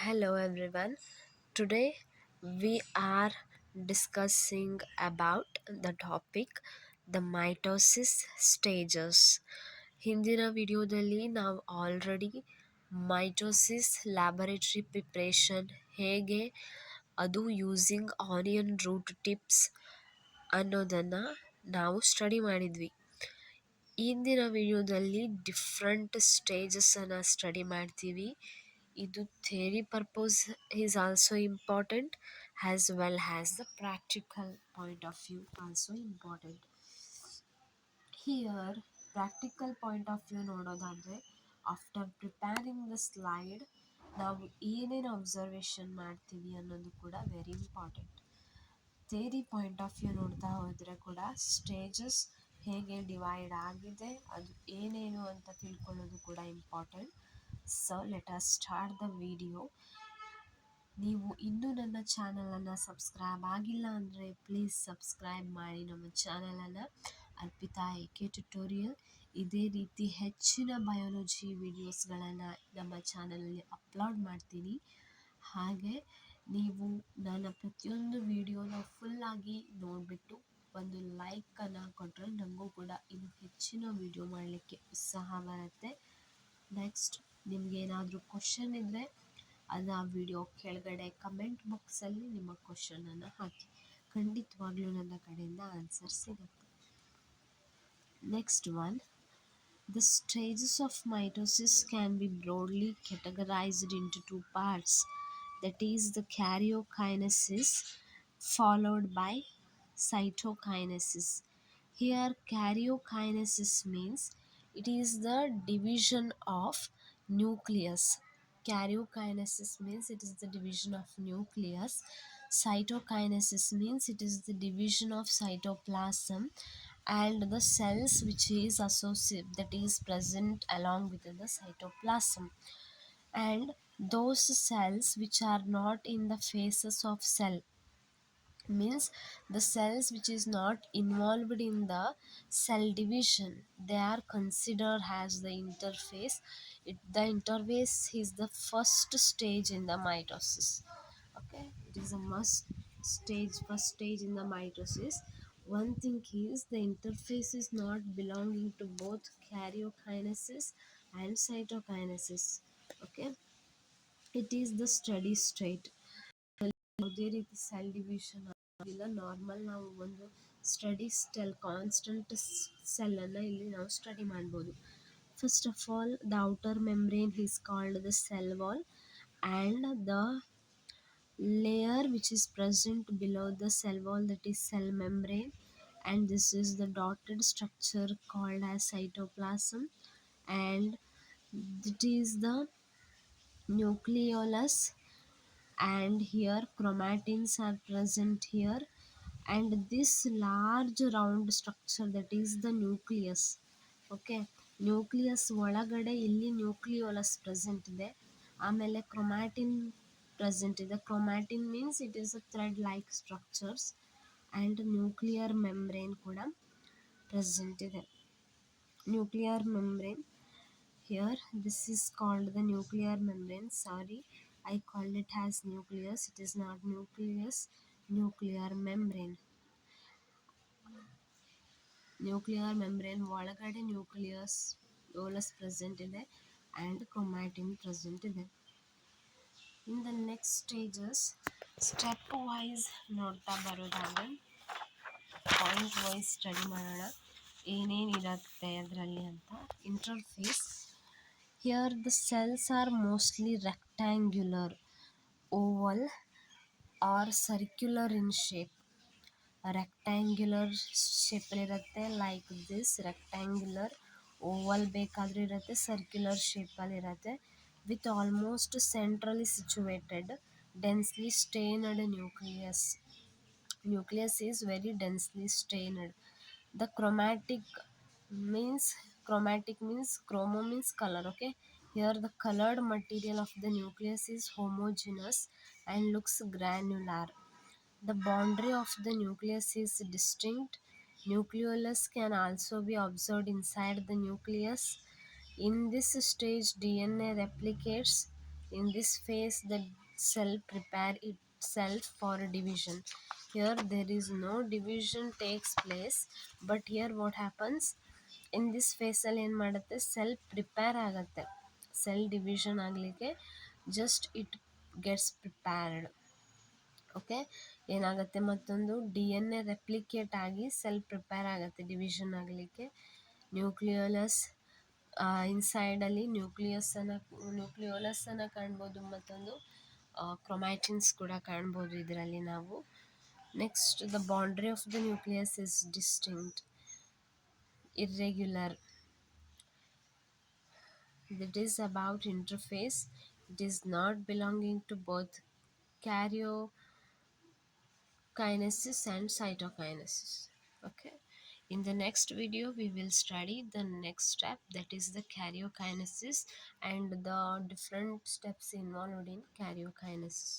Hello everyone. Today we are discussing about the topic the mitosis stages. ಹಿಂದಿನ ವಿಡಿಯೋದಲ್ಲಿ ನಾವು already mitosis laboratory preparation ಹೇಗೆ ಅದು using onion root tips ಅನ್ನೋದನ್ನು ನಾವು ಸ್ಟಡಿ ಮಾಡಿದ್ವಿ. ಇಂದಿನ ವಿಡಿಯೋದಲ್ಲಿ ಡಿಫ್ರೆಂಟ್ ಸ್ಟೇಜಸನ್ನು ಸ್ಟಡಿ ಮಾಡ್ತೀವಿ. ಇದು theory purpose is also important as well as the practical point of view also important. Here practical point of view ನೋಡೋದಾದರೆ ಆಫ್ಟರ್ ಪ್ರಿಪೇರಿಂಗ್ ದ ಸ್ಲೈಡ್ ನಾವು ಏನೇನು ಅಬ್ಸರ್ವೇಷನ್ ಮಾಡ್ತೀವಿ ಅನ್ನೋದು ಕೂಡ very important. Theory point of view ನೋಡ್ತಾ ಹೋದರೆ ಕೂಡ stages ಹೇಗೆ ಡಿವೈಡ್ ಆಗಿದೆ ಅದು ಏನೇನು ಅಂತ ತಿಳ್ಕೊಳ್ಳೋದು ಕೂಡ important. So let us start the video. ನೀವು ಇನ್ನೂ ನನ್ನ ಚಾನಲನ್ನು ಸಬ್ಸ್ಕ್ರೈಬ್ ಆಗಿಲ್ಲ ಅಂದರೆ ಪ್ಲೀಸ್ ಸಬ್ಸ್ಕ್ರೈಬ್ ಮಾಡಿ ನಮ್ಮ ಚಾನಲನ್ನು. Arpita AK tutorial. ಇದೇ ರೀತಿ ಹೆಚ್ಚಿನ ಬಯಾಲಜಿ ವಿಡಿಯೋಸ್ಗಳನ್ನು ನಮ್ಮ ಚಾನಲಲ್ಲಿ ಅಪ್ಲೋಡ್ ಮಾಡ್ತೀನಿ. ಹಾಗೆ ನೀವು ನನ್ನ ಪ್ರತಿಯೊಂದು ವಿಡಿಯೋನ ಫುಲ್ಲಾಗಿ ನೋಡಿಬಿಟ್ಟು ಒಂದು ಲೈಕನ್ನು ಕೊಟ್ಟರೆ ನನಗೂ ಕೂಡ ಇನ್ನು ಹೆಚ್ಚಿನ ವಿಡಿಯೋ ಮಾಡಲಿಕ್ಕೆ ಉತ್ಸಾಹ ಬರುತ್ತೆ. ನೆಕ್ಸ್ಟ್ ನಿಮಗೇನಾದರೂ ಕ್ವಶನ್ ಇದ್ದರೆ ಅದು ಆ ವಿಡಿಯೋ ಕೆಳಗಡೆ ಕಮೆಂಟ್ ಬಾಕ್ಸಲ್ಲಿ ನಿಮ್ಮ ಕ್ವಶನನ್ನು ಹಾಕಿ, ಖಂಡಿತವಾಗ್ಲೂ ನನ್ನ ಕಡೆಯಿಂದ ಆನ್ಸರ್ ಸಿಗುತ್ತೆ. Next one, the stages of mitosis can be broadly categorized into two parts, that is the karyokinesis followed by cytokinesis. Here karyokinesis means it is the division of nucleus. Karyokinesis means it is the division of nucleus. Cytokinesis means it is the division of cytoplasm and the cells which is associated, that is present along with the cytoplasm, and those cells which are not in the phases of cell means the cells which is not involved in the cell division, they are considered as the interphase. The interphase is the first stage in the mitosis. Okay, it is a first stage in the mitosis. One thing is the interphase is not belonging to both karyokinesis and cytokinesis. Okay, it is the steady state. ಯಾವುದೇ ರೀತಿ cell division ಆಗಿಲ್ಲ, normal ನಾವು ಒಂದು study ಸ್ಟೆಲ್ constant ಸೆಲ್ಲನ್ನು ಇಲ್ಲಿ ನಾವು study ಮಾಡ್ಬೋದು. First of all the outer membrane is called the cell wall and the layer which is present below the cell wall, that is cell membrane, and this is the dotted structure called as cytoplasm, and it is the nucleolus, and here chromatins are present here, and this large round structure, that is the nucleus. Okay, nucleus ಒಳಗಡೆ ಇಲ್ಲಿ nucleolus present ಇದೆ, ಆಮೇಲೆ chromatin present ಇದೆ. Chromatin means it is a thread like structures, and nuclear membrane ಕೂಡ present ಇದೆ. Nuclear membrane, here this is called the nuclear membrane. Sorry, I called it as nucleus, it is not nucleus, nuclear membrane. Nuclear membrane ಒಳಗಡೆ nucleolus present ಇದೆ and chromatin present ಇದೆ. In the next stages step wise ನೋಡ್ತಾ ಬರೋದಾದರೆ point wise study ಮಾಡೋಣ, ಏನೇನಿರುತ್ತೆ ಅದರಲ್ಲಿ ಅಂತ. Interphase, here the cells are mostly rectangular, oval or circular in shape. Rectangular ಶೇಪಲ್ಲಿರುತ್ತೆ, ಲೈಕ್ ದಿಸ್ ರೆಕ್ಟ್ಯಾಂಗ್ಯುಲರ್, ಓವಲ್ ಬೇಕಾದರೂ ಇರುತ್ತೆ, ಸರ್ಕ್ಯುಲರ್ ಶೇಪಲ್ಲಿರುತ್ತೆ, with almost centrally situated densely stained nucleus. Nucleus is very densely stained. The chromatic means chromo means color. Okay, here the colored material of the nucleus is homogeneous and looks granular. The boundary of the nucleus is distinct. Nucleolus can also be observed inside the nucleus. In this stage, DNA replicates In this phase the cell prepare itself for division. Here there is no division takes place, but here what happens, in this phase ಅಲ್ಲಿ ಏನು ಮಾಡುತ್ತೆ, cell prepare ಆಗುತ್ತೆ. Cell division ಆಗಲಿಕ್ಕೆ just it gets prepared. Okay, ಏನಾಗುತ್ತೆ, ಮತ್ತೊಂದು D N A replicate ಆಗಿ cell prepare ಆಗುತ್ತೆ division ಆಗಲಿಕ್ಕೆ. ನ್ಯೂಕ್ಲಿಯೋಲಸ್ ಇನ್ಸೈಡಲ್ಲಿ ನ್ಯೂಕ್ಲಿಯೋಲಸನ್ನು ಕಾಣ್ಬೋದು, ಮತ್ತೊಂದು ಕ್ರೊಮ್ಯಾಟಿನ್ಸ್ ಕೂಡ ಕಾಣ್ಬೋದು ಇದರಲ್ಲಿ ನಾವು. Next the boundary of the nucleus is distinct, irregular. That is about interface. It is not belonging to both karyokinesis and cytokinesis. Okay, in the next video we will study the next step, that is the karyokinesis and the different steps involved in karyokinesis.